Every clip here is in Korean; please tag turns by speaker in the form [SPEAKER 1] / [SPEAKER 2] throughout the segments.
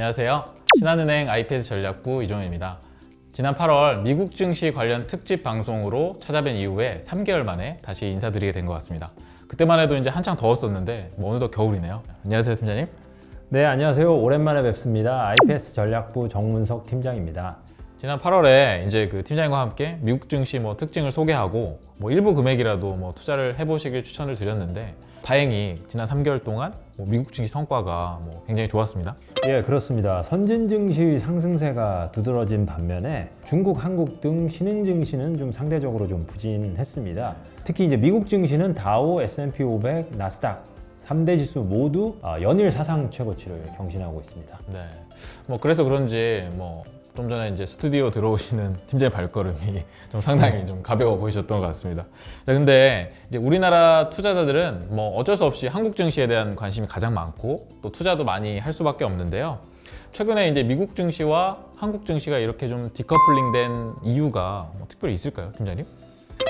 [SPEAKER 1] 안녕하세요. 신한은행 IPS 전략부 이종현입니다. 지난 8월 미국 증시 관련 특집 방송으로 찾아뵌 이후에 3개월 만에 다시 인사드리게 된 것 같습니다. 그때만 해도 이제 한창 더웠었는데 어느덧 겨울이네요. 안녕하세요, 팀장님.
[SPEAKER 2] 네, 안녕하세요. 오랜만에 뵙습니다. IPS 전략부 정문석 팀장입니다.
[SPEAKER 1] 지난 8월에 이제 그 팀장님과 함께 미국 증시 특징을 소개하고 일부 금액이라도 투자를 해보시길 추천을 드렸는데 다행히 지난 3개월 동안 미국 증시 성과가 굉장히 좋았습니다.
[SPEAKER 2] 예, 그렇습니다. 선진 증시 상승세가 두드러진 반면에 중국, 한국 등 신흥 증시는 좀 상대적으로 좀 부진했습니다. 특히 이제 미국 증시는 다우, S&P 500, 나스닥 3대 지수 모두 연일 사상 최고치를 경신하고 있습니다.
[SPEAKER 1] 네. 그래서 그런지 좀 전에 이제 스튜디오 들어오시는 팀장의 발걸음이 좀 상당히 좀 가벼워 보이셨던 것 같습니다. 자, 근데 이제 우리나라 투자자들은 어쩔 수 없이 한국 증시에 대한 관심이 가장 많고 또 투자도 많이 할 수밖에 없는데요. 최근에 이제 미국 증시와 한국 증시가 이렇게 좀 디커플링된 이유가 특별히 있을까요, 팀장님?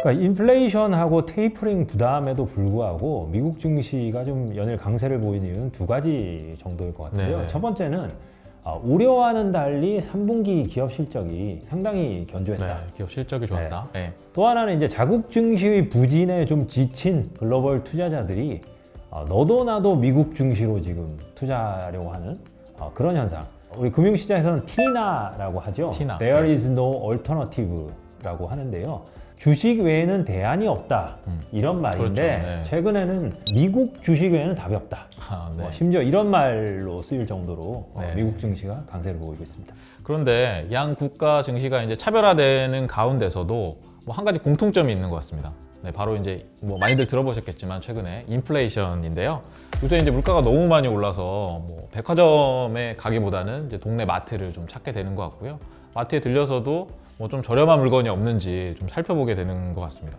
[SPEAKER 2] 그러니까 인플레이션하고 테이퍼링 부담에도 불구하고 미국 증시가 좀 연일 강세를 보이는 이유는 두 가지 정도일 것 같아요.
[SPEAKER 1] 네네.
[SPEAKER 2] 첫 번째는 우려와는 달리 3분기 기업 실적이 상당히 견조했다.
[SPEAKER 1] 네, 기업 실적이 좋았다. 네.
[SPEAKER 2] 또 하나는 이제 자국 증시의 부진에 좀 지친 글로벌 투자자들이 너도 나도 미국 증시로 지금 투자하려고 하는 그런 현상. 우리 금융시장에서는 TINA라고 하죠.
[SPEAKER 1] TINA.
[SPEAKER 2] There is no alternative라고 하는데요. 주식 외에는 대안이 없다 이런 말인데
[SPEAKER 1] 그렇죠. 네.
[SPEAKER 2] 최근에는 미국 주식 외에는 답이 없다.
[SPEAKER 1] 네.
[SPEAKER 2] 심지어 이런 말로 쓰일 정도로
[SPEAKER 1] 네.
[SPEAKER 2] 미국 증시가 강세를 보이고 있습니다.
[SPEAKER 1] 그런데 양 국가 증시가 이제 차별화되는 가운데서도 한 가지 공통점이 있는 것 같습니다. 네, 바로 이제 많이들 들어보셨겠지만 최근에 인플레이션인데요. 요새 이제 물가가 너무 많이 올라서 백화점에 가기보다는 이제 동네 마트를 좀 찾게 되는 것 같고요. 마트에 들려서도 좀 저렴한 물건이 없는지 좀 살펴보게 되는 것 같습니다.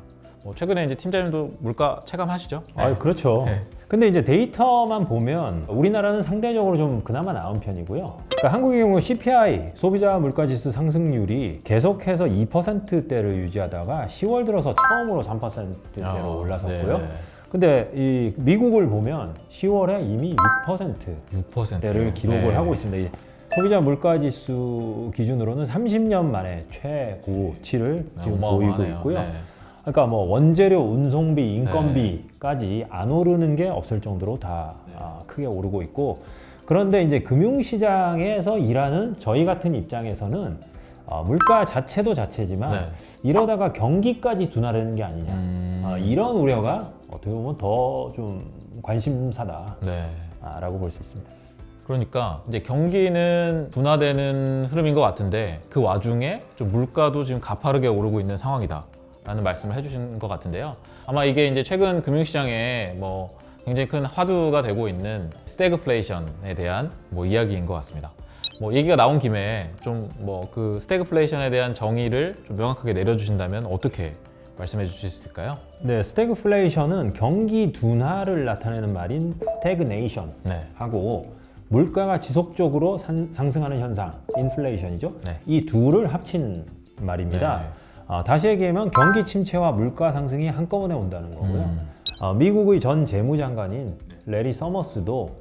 [SPEAKER 1] 최근에 이제 팀장님도 물가 체감하시죠? 네.
[SPEAKER 2] 그렇죠.
[SPEAKER 1] 네.
[SPEAKER 2] 근데 이제 데이터만 보면 우리나라는 상대적으로 좀 그나마 나은 편이고요. 그러니까 한국의 경우 CPI, 소비자 물가지수 상승률이 계속해서 2%대를 유지하다가 10월 들어서 처음으로 3%대로 올라섰고요.
[SPEAKER 1] 네.
[SPEAKER 2] 근데 이 미국을 보면 10월에 이미 6%대를
[SPEAKER 1] 6%요.
[SPEAKER 2] 기록을
[SPEAKER 1] 네.
[SPEAKER 2] 하고 있습니다. 이 소비자 물가지수 기준으로는 30년 만에 최고치를 지금 보이고
[SPEAKER 1] 어마어마하네요.
[SPEAKER 2] 있고요.
[SPEAKER 1] 네.
[SPEAKER 2] 그러니까 원재료, 운송비, 인건비까지 안 오르는 게 없을 정도로 다 크게 오르고 있고, 그런데 이제 금융시장에서 일하는 저희 같은 입장에서는 물가 자체도 자체지만
[SPEAKER 1] 네.
[SPEAKER 2] 이러다가 경기까지 둔화되는 게 아니냐, 이런 우려가 어떻게 보면 더 좀 관심사다라고
[SPEAKER 1] 네.
[SPEAKER 2] 볼 수 있습니다.
[SPEAKER 1] 그러니까 이제 경기는 둔화되는 흐름인 것 같은데 그 와중에 좀 물가도 지금 가파르게 오르고 있는 상황이다라는 말씀을 해주신 것 같은데요. 아마 이게 이제 최근 금융시장에 굉장히 큰 화두가 되고 있는 스태그플레이션에 대한 이야기인 것 같습니다. 얘기가 나온 김에 좀 그 스태그플레이션에 대한 정의를 좀 명확하게 내려주신다면 어떻게 말씀해 주실 수 있을까요?
[SPEAKER 2] 네, 스태그플레이션은 경기 둔화를 나타내는 말인 스태그네이션하고 물가가 지속적으로 상승하는 현상, 인플레이션이죠.
[SPEAKER 1] 네.
[SPEAKER 2] 이 둘을 합친 말입니다.
[SPEAKER 1] 네.
[SPEAKER 2] 다시 얘기하면 경기 침체와 물가 상승이 한꺼번에 온다는 거고요. 미국의 전 재무장관인 레리 서머스도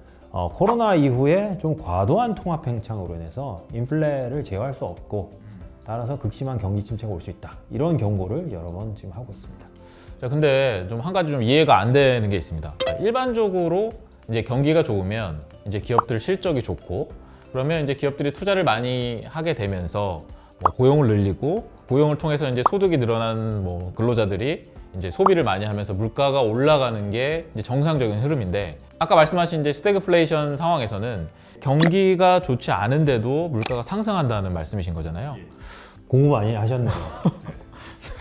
[SPEAKER 2] 코로나 이후에 좀 과도한 통화 팽창으로 인해서 인플레를 제어할 수 없고 따라서 극심한 경기 침체가 올 수 있다. 이런 경고를 여러 번 지금 하고 있습니다.
[SPEAKER 1] 자, 근데 좀 한 가지 좀 이해가 안 되는 게 있습니다. 자, 일반적으로 이제 경기가 좋으면 이제 기업들 실적이 좋고 그러면 이제 기업들이 투자를 많이 하게 되면서 고용을 늘리고 고용을 통해서 이제 소득이 늘어난 근로자들이 이제 소비를 많이 하면서 물가가 올라가는 게 이제 정상적인 흐름인데 아까 말씀하신 이제 스태그플레이션 상황에서는 경기가 좋지 않은데도 물가가 상승한다는 말씀이신 거잖아요.
[SPEAKER 2] 공부 많이 하셨네요.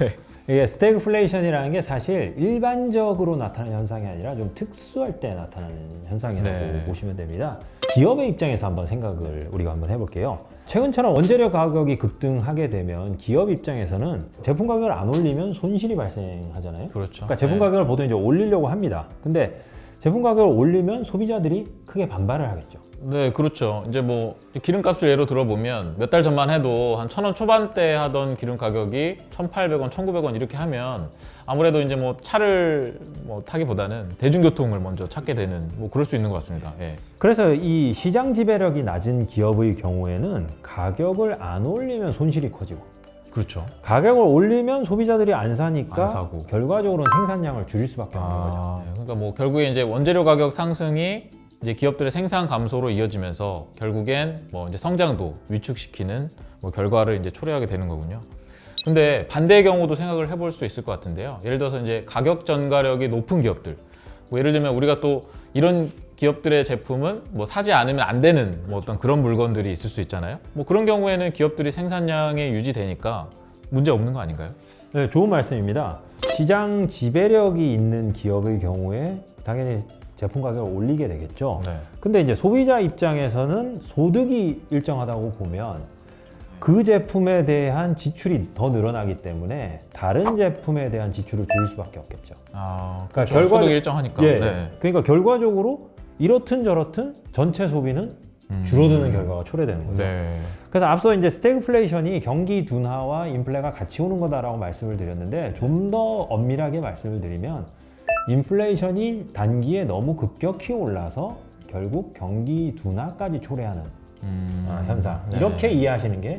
[SPEAKER 1] 네.
[SPEAKER 2] 이게 스태그플레이션이라는 게 사실 일반적으로 나타나는 현상이 아니라 좀 특수할 때 나타나는 현상이라고
[SPEAKER 1] 네.
[SPEAKER 2] 보시면 됩니다. 기업의 입장에서 한번 생각을 우리가 한번 해볼게요. 최근처럼 원재료 가격이 급등하게 되면 기업 입장에서는 제품 가격을 안 올리면 손실이 발생하잖아요.
[SPEAKER 1] 그렇죠.
[SPEAKER 2] 그러니까 제품
[SPEAKER 1] 네.
[SPEAKER 2] 가격을 보통 이제 올리려고 합니다. 근데 제품 가격을 올리면 소비자들이 크게 반발을 하겠죠.
[SPEAKER 1] 네, 그렇죠. 이제 뭐 기름값을 예로 들어보면 몇 달 전만 해도 한 1,000원 초반대 하던 기름 가격이 1,800원, 1,900원 이렇게 하면 아무래도 이제 뭐 차를 뭐 타기보다는 대중교통을 먼저 찾게 되는 뭐 그럴 수 있는 것 같습니다. 예.
[SPEAKER 2] 그래서 이 시장 지배력이 낮은 기업의 경우에는 가격을 안 올리면 손실이 커지고
[SPEAKER 1] 그렇죠.
[SPEAKER 2] 가격을 올리면 소비자들이 안 사니까
[SPEAKER 1] 안 사고.
[SPEAKER 2] 결과적으로는 생산량을 줄일 수밖에 없는 거죠.
[SPEAKER 1] 그러니까 뭐 결국에 이제 원재료 가격 상승이 이제 기업들의 생산 감소로 이어지면서 결국엔 뭐 이제 성장도 위축시키는 뭐 결과를 이제 초래하게 되는 거군요. 근데 반대의 경우도 생각을 해볼 수 있을 것 같은데요. 예를 들어서 이제 가격 전가력이 높은 기업들, 뭐 예를 들면 우리가 또 이런 기업들의 제품은 뭐 사지 않으면 안 되는 뭐 어떤 그런 물건들이 있을 수 있잖아요. 뭐 그런 경우에는 기업들이 생산량이 유지되니까 문제 없는 거 아닌가요?
[SPEAKER 2] 네, 좋은 말씀입니다. 시장 지배력이 있는 기업의 경우에 당연히 제품 가격을 올리게 되겠죠.
[SPEAKER 1] 네.
[SPEAKER 2] 근데 이제 소비자 입장에서는 소득이 일정하다고 보면 그 제품에 대한 지출이 더 늘어나기 때문에 다른 제품에 대한 지출을 줄일 수밖에 없겠죠.
[SPEAKER 1] 그렇죠.
[SPEAKER 2] 결과-
[SPEAKER 1] 소득이 일정하니까.
[SPEAKER 2] 예,
[SPEAKER 1] 네.
[SPEAKER 2] 그러니까 결과적으로 이렇든 저렇든 전체 소비는 줄어드는 결과가 초래되는 거죠.
[SPEAKER 1] 네.
[SPEAKER 2] 그래서 앞서 이제 스태그플레이션이 경기 둔화와 인플레가 같이 오는 거다라고 말씀을 드렸는데 좀 더 엄밀하게 말씀을 드리면 인플레이션이 단기에 너무 급격히 올라서 결국 경기 둔화까지 초래하는 현상.
[SPEAKER 1] 네.
[SPEAKER 2] 이렇게 이해하시는 게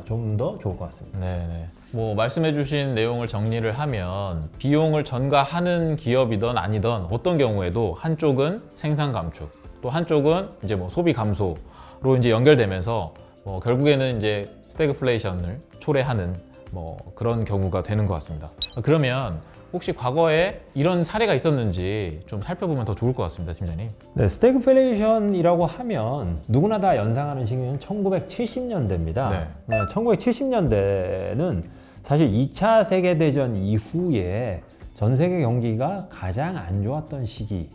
[SPEAKER 2] 좀 더 좋을 것 같습니다.
[SPEAKER 1] 네네. 뭐 말씀해주신 내용을 정리를 하면 비용을 전가하는 기업이든 아니든 어떤 경우에도 한쪽은 생산 감축, 또 한쪽은 이제 뭐 소비 감소로 이제 연결되면서 뭐 결국에는 이제 스태그플레이션을 초래하는 뭐 그런 경우가 되는 것 같습니다. 그러면 혹시 과거에 이런 사례가 있었는지 좀 살펴보면 더 좋을 것 같습니다, 팀장님.
[SPEAKER 2] 네, 스태그플레이션이라고 하면 누구나 다 연상하는 시기는 1970년대입니다.
[SPEAKER 1] 네.
[SPEAKER 2] 1970년대는 사실 2차 세계대전 이후에 전 세계 경기가 가장 안 좋았던 시기로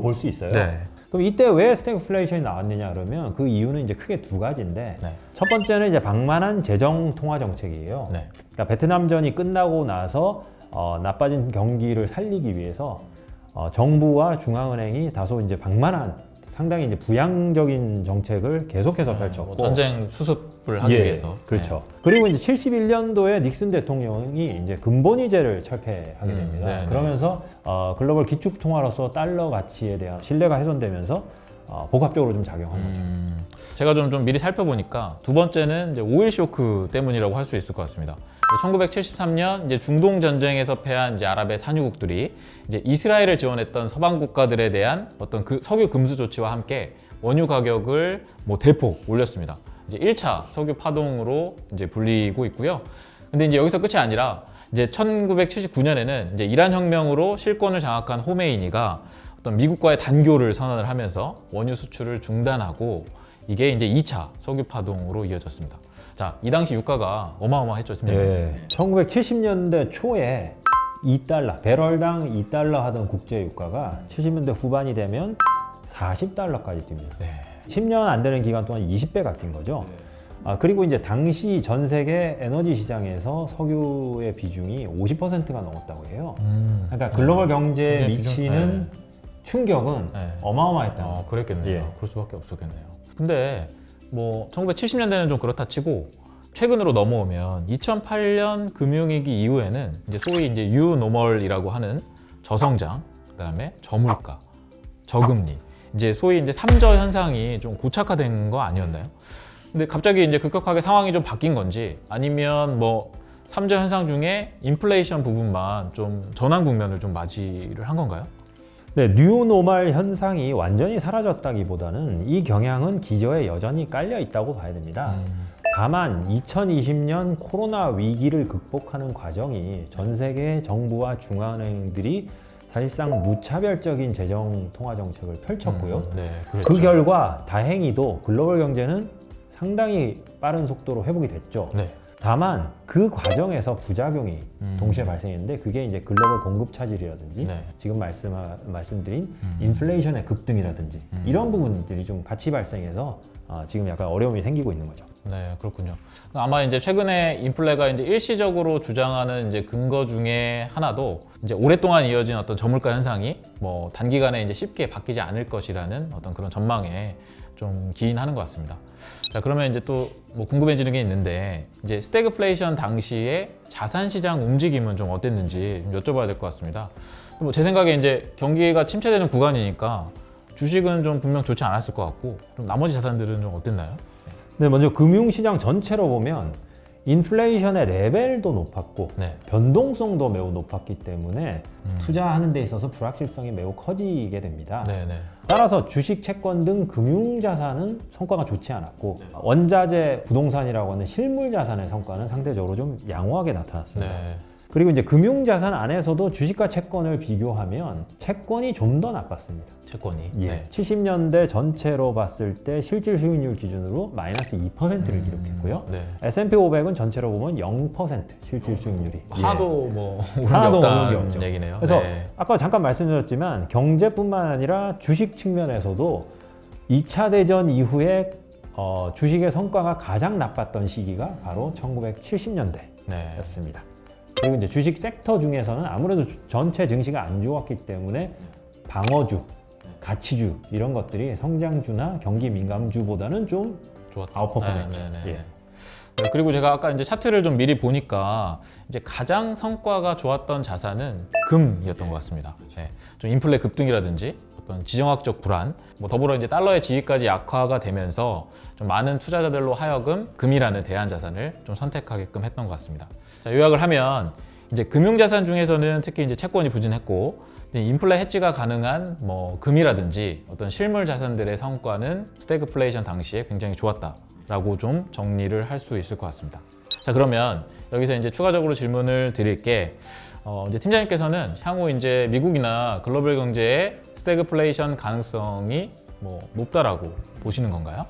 [SPEAKER 2] 볼 수 있어요.
[SPEAKER 1] 네.
[SPEAKER 2] 그럼 이때 왜 스태그플레이션이 나왔느냐 그러면 그 이유는 이제 크게 두 가지인데
[SPEAKER 1] 네.
[SPEAKER 2] 첫 번째는 이제 방만한 재정 통화 정책이에요.
[SPEAKER 1] 네.
[SPEAKER 2] 그러니까 베트남전이 끝나고 나서 나빠진 경기를 살리기 위해서 정부와 중앙은행이 다소 이제 방만한 상당히 이제 부양적인 정책을 계속해서 펼쳤고
[SPEAKER 1] 뭐 전쟁 수습을 하기
[SPEAKER 2] 예,
[SPEAKER 1] 위해서.
[SPEAKER 2] 그렇죠. 그리고 이제 71년도에 닉슨 대통령이 이제 근본위제를 철폐하게 됩니다.
[SPEAKER 1] 네, 네.
[SPEAKER 2] 그러면서 글로벌 기축 통화로서 달러 가치에 대한 신뢰가 훼손되면서 복합적으로 좀 작용한 거죠.
[SPEAKER 1] 제가 좀 미리 살펴보니까 두 번째는 이제 오일 쇼크 때문이라고 할 수 있을 것 같습니다. 1973년 이제 중동 전쟁에서 패한 이제 아랍의 산유국들이 이제 이스라엘을 지원했던 서방 국가들에 대한 어떤 그 석유 금수 조치와 함께 원유 가격을 뭐 대폭 올렸습니다. 이제 1차 석유 파동으로 이제 불리고 있고요. 근데 이제 여기서 끝이 아니라 이제 1979년에는 이제 이란 혁명으로 실권을 장악한 호메이니가 어떤 미국과의 단교를 선언을 하면서 원유 수출을 중단하고 이게 이제 2차 석유 파동으로 이어졌습니다. 자, 이 당시 유가가 어마어마했죠, 팀장님.
[SPEAKER 2] 예, 1970년대 초에 2달러, 배럴당 2달러 하던 국제 유가가 70년대 후반이 되면 40달러까지 뜁니다.
[SPEAKER 1] 네.
[SPEAKER 2] 10년 안 되는 기간 동안 20배가 뛴 거죠. 그리고 이제 당시 전 세계 에너지 시장에서 석유의 비중이 50%가 넘었다고 해요. 그러니까 글로벌 경제에
[SPEAKER 1] 굉장히
[SPEAKER 2] 미치는 충격은
[SPEAKER 1] 네.
[SPEAKER 2] 어마어마했다는 거죠.
[SPEAKER 1] 그랬겠네요.
[SPEAKER 2] 예.
[SPEAKER 1] 그럴 수밖에 없었겠네요. 근데 뭐 1970년대는 좀 그렇다 치고 최근으로 넘어오면 2008년 금융위기 이후에는 이제 소위 이제 유노멀이라고 하는 저성장, 그다음에 저물가, 저금리, 이제 소위 이제 3저 현상이 좀 고착화된 거 아니었나요? 근데 갑자기 이제 급격하게 상황이 좀 바뀐 건지 아니면 뭐 3저 현상 중에 인플레이션 부분만 좀 전환 국면을 좀 맞이를 한 건가요?
[SPEAKER 2] 네, 뉴노멀 현상이 완전히 사라졌다기보다는 이 경향은 기저에 여전히 깔려 있다고 봐야 됩니다. 다만 2020년 코로나 위기를 극복하는 과정이 전 세계 정부와 중앙은행들이 사실상 무차별적인 재정 통화 정책을 펼쳤고요.
[SPEAKER 1] 네, 그랬죠.
[SPEAKER 2] 그 결과 다행히도 글로벌 경제는 상당히 빠른 속도로 회복이 됐죠.
[SPEAKER 1] 네.
[SPEAKER 2] 다만 그 과정에서 부작용이 동시에 발생했는데 그게 이제 글로벌 공급 차질이라든지
[SPEAKER 1] 네.
[SPEAKER 2] 지금 말씀드린 인플레이션의 급등이라든지 이런 부분들이 좀 같이 발생해서 지금 약간 어려움이 생기고 있는 거죠.
[SPEAKER 1] 네, 그렇군요. 아마 이제 최근에 인플레가 이제 일시적으로 주장하는 이제 근거 중에 하나도 이제 오랫동안 이어진 어떤 저물가 현상이 뭐 단기간에 이제 쉽게 바뀌지 않을 것이라는 어떤 그런 전망에 좀 기인하는 것 같습니다. 자, 그러면 이제 또 뭐 궁금해지는 게 있는데 이제 스태그플레이션 당시에 자산 시장 움직임은 좀 어땠는지 좀 여쭤봐야 될 것 같습니다. 뭐 제 생각에 이제 경기가 침체되는 구간이니까 주식은 좀 분명 좋지 않았을 것 같고 그럼 나머지 자산들은 좀 어땠나요?
[SPEAKER 2] 네, 먼저 금융시장 전체로 보면 인플레이션의 레벨도 높았고
[SPEAKER 1] 네.
[SPEAKER 2] 변동성도 매우 높았기 때문에 투자하는 데 있어서 불확실성이 매우 커지게 됩니다.
[SPEAKER 1] 네, 네.
[SPEAKER 2] 따라서 주식, 채권 등 금융자산은 성과가 좋지 않았고 원자재, 부동산이라고 하는 실물자산의 성과는 상대적으로 좀 양호하게 나타났습니다.
[SPEAKER 1] 네.
[SPEAKER 2] 그리고 이제 금융자산 안에서도 주식과 채권을 비교하면 채권이 좀 더 나빴습니다.
[SPEAKER 1] 채권이.
[SPEAKER 2] 예.
[SPEAKER 1] 네.
[SPEAKER 2] 70년대 전체로 봤을 때 실질 수익률 기준으로 마이너스 2%를 기록했고요.
[SPEAKER 1] 네.
[SPEAKER 2] S&P 500은 전체로 보면 0% 실질 수익률이.
[SPEAKER 1] 하나도 뭐 오른 게
[SPEAKER 2] 하나도 오른 게
[SPEAKER 1] 없다는
[SPEAKER 2] 없죠.
[SPEAKER 1] 얘기네요.
[SPEAKER 2] 그래서
[SPEAKER 1] 네.
[SPEAKER 2] 아까 잠깐 말씀드렸지만 경제뿐만 아니라 주식 측면에서도 2차 대전 이후에 주식의 성과가 가장 나빴던 시기가 바로 1970년대였습니다.
[SPEAKER 1] 네.
[SPEAKER 2] 그리고 이제 주식 섹터 중에서는 아무래도 전체 증시가 안 좋았기 때문에 방어주, 가치주 이런 것들이 성장주나 경기 민감주보다는 좀
[SPEAKER 1] 좋았다.
[SPEAKER 2] 아웃퍼폼했죠.
[SPEAKER 1] 네.
[SPEAKER 2] 예.
[SPEAKER 1] 네, 그리고 제가 아까 이제 차트를 좀 미리 보니까 이제 가장 성과가 좋았던 자산은 금이었던 것 같습니다. 네. 좀 인플레 급등이라든지 어떤 지정학적 불안, 뭐 더불어 이제 달러의 지위까지 약화가 되면서 좀 많은 투자자들로 하여금 금이라는 대안 자산을 좀 선택하게끔 했던 것 같습니다. 자, 요약을 하면 이제 금융자산 중에서는 특히 이제 채권이 부진했고 인플레 해지가 가능한 뭐 금이라든지 어떤 실물 자산들의 성과는 스태그플레이션 당시에 굉장히 좋았다라고 좀 정리를 할 수 있을 것 같습니다. 자, 그러면 여기서 이제 추가적으로 질문을 드릴게. 이제 팀장님께서는 향후 이제 미국이나 글로벌 경제의 스태그플레이션 가능성이 뭐 높다라고 보시는 건가요?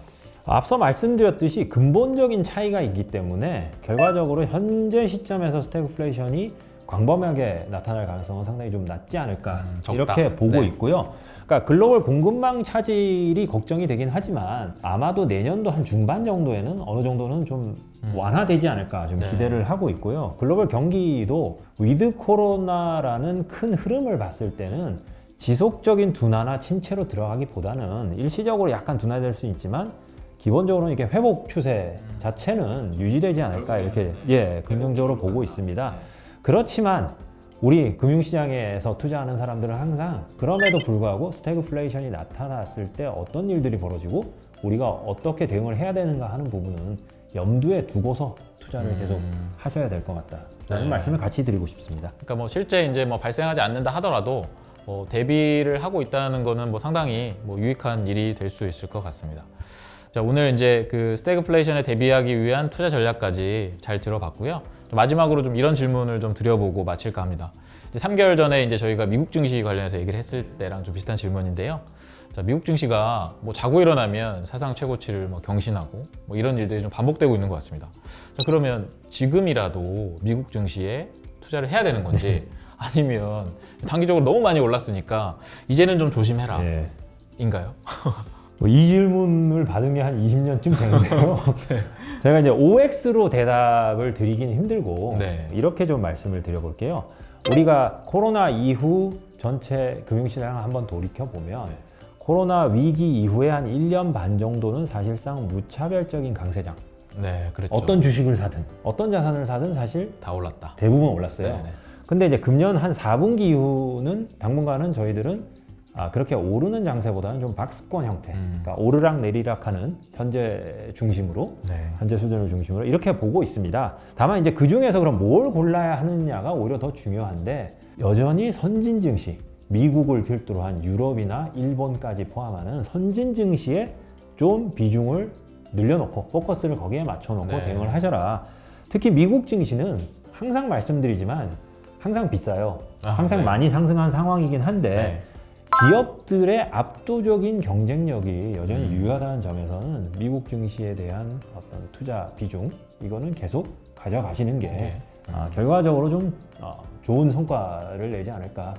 [SPEAKER 2] 앞서 말씀드렸듯이 근본적인 차이가 있기 때문에 결과적으로 현재 시점에서 스태그플레이션이 광범위하게 나타날 가능성은 상당히 좀 낮지 않을까
[SPEAKER 1] 적다.
[SPEAKER 2] 이렇게 보고
[SPEAKER 1] 네.
[SPEAKER 2] 있고요. 그러니까 글로벌 공급망 차질이 걱정이 되긴 하지만 아마도 내년도 한 중반 정도에는 어느 정도는 좀 완화되지 않을까 좀
[SPEAKER 1] 네.
[SPEAKER 2] 기대를 하고 있고요. 글로벌 경기도 위드 코로나라는 큰 흐름을 봤을 때는 지속적인 둔화나 침체로 들어가기보다는 일시적으로 약간 둔화될 수 있지만 기본적으로는 이게 회복 추세 자체는 유지되지 않을까 이렇게 긍정적으로 보고 있습니다. 그렇지만 우리 금융시장에서 투자하는 사람들은 항상 그럼에도 불구하고 스태그플레이션이 나타났을 때 어떤 일들이 벌어지고 우리가 어떻게 대응을 해야 되는가 하는 부분은 염두에 두고서 투자를 계속 하셔야 될 것 같다라는
[SPEAKER 1] 네.
[SPEAKER 2] 말씀을 같이 드리고 싶습니다.
[SPEAKER 1] 그러니까 뭐 실제 이제 뭐 발생하지 않는다 하더라도 뭐 대비를 하고 있다는 거는 뭐 상당히 뭐 유익한 일이 될 수 있을 것 같습니다. 자, 오늘 이제 그 스태그플레이션에 대비하기 위한 투자 전략까지 잘 들어봤고요. 마지막으로 좀 이런 질문을 좀 드려보고 마칠까 합니다. 이제 3개월 전에 이제 저희가 미국 증시 관련해서 얘기를 했을 때랑 좀 비슷한 질문인데요. 자, 미국 증시가 뭐 자고 일어나면 사상 최고치를 뭐 경신하고 뭐 이런 일들이 좀 반복되고 있는 것 같습니다. 자, 그러면 지금이라도 미국 증시에 투자를 해야 되는 건지 아니면 단기적으로 너무 많이 올랐으니까 이제는 좀 조심해라 인가요?
[SPEAKER 2] 이 질문을 받은 게 한 20년쯤 되는데요. 제가 이제 OX로 대답을 드리긴 힘들고
[SPEAKER 1] 네.
[SPEAKER 2] 이렇게 좀 말씀을 드려볼게요. 우리가 코로나 이후 전체 금융시장을 한번 돌이켜보면 코로나 위기 이후에 한 1년 반 정도는 사실상 무차별적인 강세장.
[SPEAKER 1] 네, 그렇죠.
[SPEAKER 2] 어떤 주식을 사든 어떤 자산을 사든 사실
[SPEAKER 1] 다 올랐다.
[SPEAKER 2] 대부분 올랐어요.
[SPEAKER 1] 네네.
[SPEAKER 2] 근데 이제 금년 한 4분기 이후는 당분간은 저희들은 그렇게 오르는 장세보다는 좀 박스권 형태, 그러니까 오르락 내리락하는 현재 중심으로,
[SPEAKER 1] 네.
[SPEAKER 2] 현재 수준을 중심으로 이렇게 보고 있습니다. 다만 이제 그 중에서 그럼 뭘 골라야 하느냐가 오히려 더 중요한데 여전히 선진 증시, 미국을 필두로 한 유럽이나 일본까지 포함하는 선진 증시에 좀 비중을 늘려놓고 포커스를 거기에 맞춰놓고
[SPEAKER 1] 네.
[SPEAKER 2] 대응을 하셔라. 특히 미국 증시는 항상 말씀드리지만 항상 비싸요. 항상
[SPEAKER 1] 네.
[SPEAKER 2] 많이 상승한 상황이긴 한데
[SPEAKER 1] 네.
[SPEAKER 2] 기업들의 압도적인 경쟁력이 여전히 유효하다는 점에서는 미국 증시에 대한 어떤 투자 비중 이거는 계속 가져가시는 게
[SPEAKER 1] 네.
[SPEAKER 2] 결과적으로 좀 좋은 성과를 내지 않을까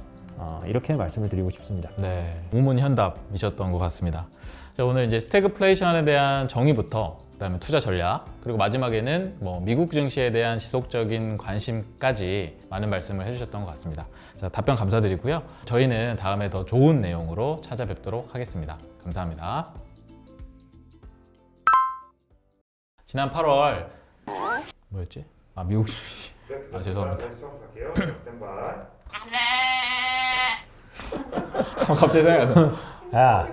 [SPEAKER 2] 이렇게 말씀을 드리고 싶습니다.
[SPEAKER 1] 네, 우문현답이셨던 것 같습니다. 자, 오늘 이제 스태그플레이션에 대한 정의부터 그다음에 투자 전략 그리고 마지막에는 뭐 미국 증시에 대한 지속적인 관심까지 많은 말씀을 해주셨던 것 같습니다. 자, 답변 감사드리고요. 저희는 다음에 더 좋은 내용으로 찾아뵙도록 하겠습니다. 감사합니다. 지난 8월 뭐였지? 미국 증시. 죄송합니다.
[SPEAKER 3] 다시 처음 갈게요. 스탠바이.
[SPEAKER 1] 갑자기 생각나서.
[SPEAKER 2] 야,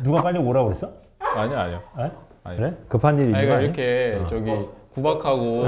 [SPEAKER 2] 누가 빨리 오라고 했어?
[SPEAKER 1] 아니요.
[SPEAKER 2] 에?
[SPEAKER 1] 아니.
[SPEAKER 2] 그래? 급한 일이 있는 거
[SPEAKER 1] 그러니까
[SPEAKER 2] 아니야?
[SPEAKER 1] 이렇게 저기 구박하고